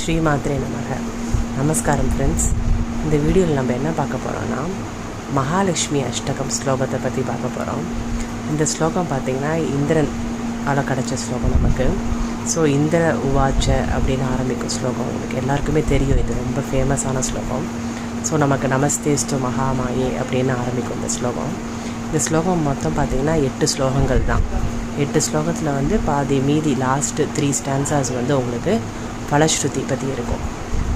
ஸ்ரீமாத்ரே நமக. நமஸ்காரம் ஃப்ரெண்ட்ஸ். இந்த வீடியோவில் நம்ம என்ன பார்க்க போகிறோன்னா, மகாலட்சுமி அஷ்டகம் ஸ்லோகத்தை பற்றி பார்க்க போகிறோம். இந்த ஸ்லோகம் பார்த்திங்கன்னா இந்திரன் கிடச்ச ஸ்லோகம் நமக்கு. ஸோ இந்திர உவாச்ச அப்படின்னு ஆரம்பிக்கும் ஸ்லோகம். உங்களுக்கு எல்லாருக்குமே தெரியும், இது ரொம்ப ஃபேமஸான ஸ்லோகம். ஸோ நமக்கு நமஸ்தேஸ்து மகாமாயே அப்படின்னு ஆரம்பிக்கும் இந்த ஸ்லோகம். இந்த ஸ்லோகம் மொத்தம் பார்த்திங்கன்னா 8 ஸ்லோகங்கள் தான். 8 ஸ்லோகத்தில் பாதி மீதி லாஸ்ட்டு 3 ஸ்டான்சாஸ் உங்களுக்கு பலஸ்ருதி பற்றி இருக்கும்.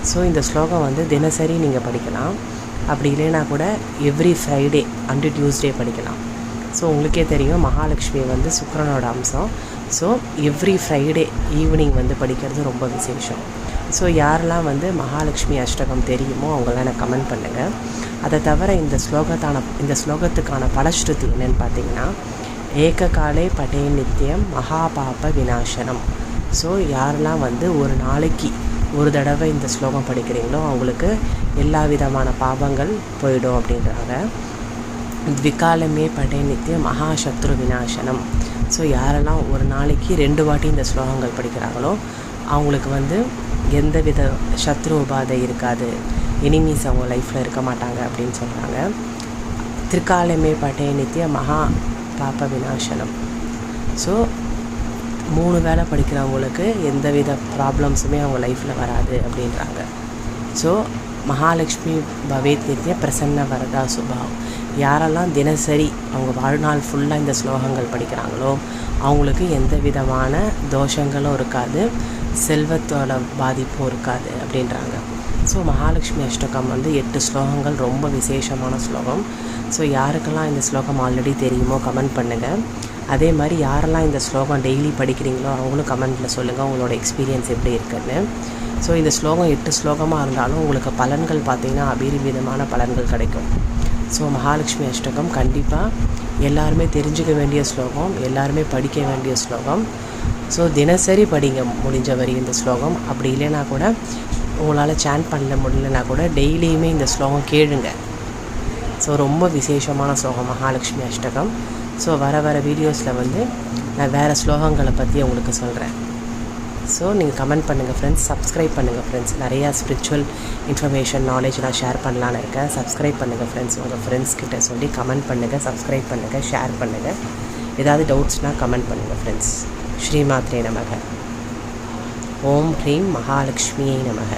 ஸோ இந்த ஸ்லோகம் தினசரி நீங்கள் படிக்கலாம். அப்படி இல்லைன்னா கூட எவ்ரி ஃப்ரைடே அண்டு டியூஸ்டே படிக்கலாம். ஸோ உங்களுக்கே தெரியும், மகாலட்சுமி சுக்கிரனோட அம்சம். ஸோ எவ்ரி ஃப்ரைடே ஈவினிங் படிக்கிறது ரொம்ப விசேஷம். ஸோ யாரெல்லாம் மகாலட்சுமி அஷ்டகம் தெரியுமோ அவங்களாம் எனக்கு கமெண்ட் பண்ணுங்கள். அதை தவிர இந்த ஸ்லோகத்துக்கான பலஸ்ருதி என்னென்னு பார்த்தீங்கன்னா, ஏககாலே படே நித்தியம் மகாபாப விநாசனம். ஸோ யாரெல்லாம் ஒரு நாளைக்கு ஒரு தடவை இந்த ஸ்லோகம் படிக்கிறீங்களோ அவங்களுக்கு எல்லா விதமான பாவங்கள் போயிடும் அப்படின்றாங்க. த்விகாலமே படே நித்தியம் மகாசத்ரு விநாசனம். ஸோ யாரெல்லாம் ஒரு நாளைக்கு 2 வாட்டி இந்த ஸ்லோகங்கள் படிக்கிறாங்களோ அவங்களுக்கு எந்த வித சத்ரு உபாதை இருக்காது, எனிமீஸ் அவங்க லைஃப்பில் இருக்க மாட்டாங்க அப்படின்னு சொல்கிறாங்க. திரிகாலமே படே நித்திய மகா பாப விநாசனம். ஸோ 3 வேளை படிக்கிறவங்களுக்கு எந்த வித ப்ராப்ளம்ஸுமே அவங்க லைஃப்பில் வராது அப்படின்றாங்க. ஸோ மகாலட்சுமி பவேத் நித்திய பிரசன்ன வரதா சுபாவ். யாரெல்லாம் தினசரி அவங்க வாழ்நாள் ஃபுல்லாக இந்த ஸ்லோகங்கள் படிக்கிறாங்களோ அவங்களுக்கு எந்த விதமான தோஷங்களும் இருக்காது, செல்வத்தோட பாதிப்பும் இருக்காது அப்படின்றாங்க. ஸோ மகாலட்சுமி அஷ்டகம் 8 ஸ்லோகங்கள் ரொம்ப விசேஷமான ஸ்லோகம். ஸோ யாருக்கெல்லாம் இந்த ஸ்லோகம் ஆல்ரெடி தெரியுமோ கமெண்ட் பண்ணுங்கள். அதே மாதிரி யாரெல்லாம் இந்த ஸ்லோகம் டெய்லி படிக்கிறீங்களோ அவங்களும் கமெண்ட்டில் சொல்லுங்கள் உங்களோட எக்ஸ்பீரியன்ஸ் எப்படி இருக்குன்னு. ஸோ இந்த ஸ்லோகம் 8 ஸ்லோகமாக இருந்தாலும் உங்களுக்கு பலன்கள் பார்த்திங்கன்னா அபரிமிதமான பலன்கள் கிடைக்கும். ஸோ மகாலட்சுமி அஷ்டகம் கண்டிப்பாக எல்லாருமே தெரிஞ்சுக்க வேண்டிய ஸ்லோகம், எல்லாருமே படிக்க வேண்டிய ஸ்லோகம். ஸோ தினசரி படிங்க முடிஞ்ச வரை இந்த ஸ்லோகம். அப்படி இல்லைன்னா கூட உங்களால் சாண்ட் பண்ண முடியலன்னா கூட டெய்லியுமே இந்த ஸ்லோகம் கேளுங்க. ஸோ ரொம்ப விசேஷமான ஸ்லோகம் மகாலட்சுமி அஷ்டகம். ஸோ வர வீடியோஸில் நான் வேறு ஸ்லோகங்களை பற்றி உங்களுக்கு சொல்கிறேன். ஸோ நீங்கள் கமெண்ட் பண்ணுங்கள் ஃப்ரெண்ட்ஸ், சப்ஸ்கிரைப் பண்ணுங்கள் ஃப்ரெண்ட்ஸ். நிறையா ஸ்பிரிச்சுவல் இன்ஃபர்மேஷன் நாலேஜ் நான் ஷேர் பண்ணலான்னு இருக்கேன். சப்ஸ்கிரைப் பண்ணுங்கள் ஃப்ரெண்ட்ஸ். உங்கள் ஃப்ரெண்ட்ஸ்கிட்ட சொல்லி கமெண்ட் பண்ணுங்கள், சப்ஸ்கிரைப் பண்ணுங்கள், ஷேர் பண்ணுங்கள். ஏதாவது டவுட்ஸ்னால் கமெண்ட் பண்ணுங்கள் ஃப்ரெண்ட்ஸ். ஸ்ரீமாத்ரே நமக. ஓம் ஹ்ரீம் மகாலட்சுமியை நமக.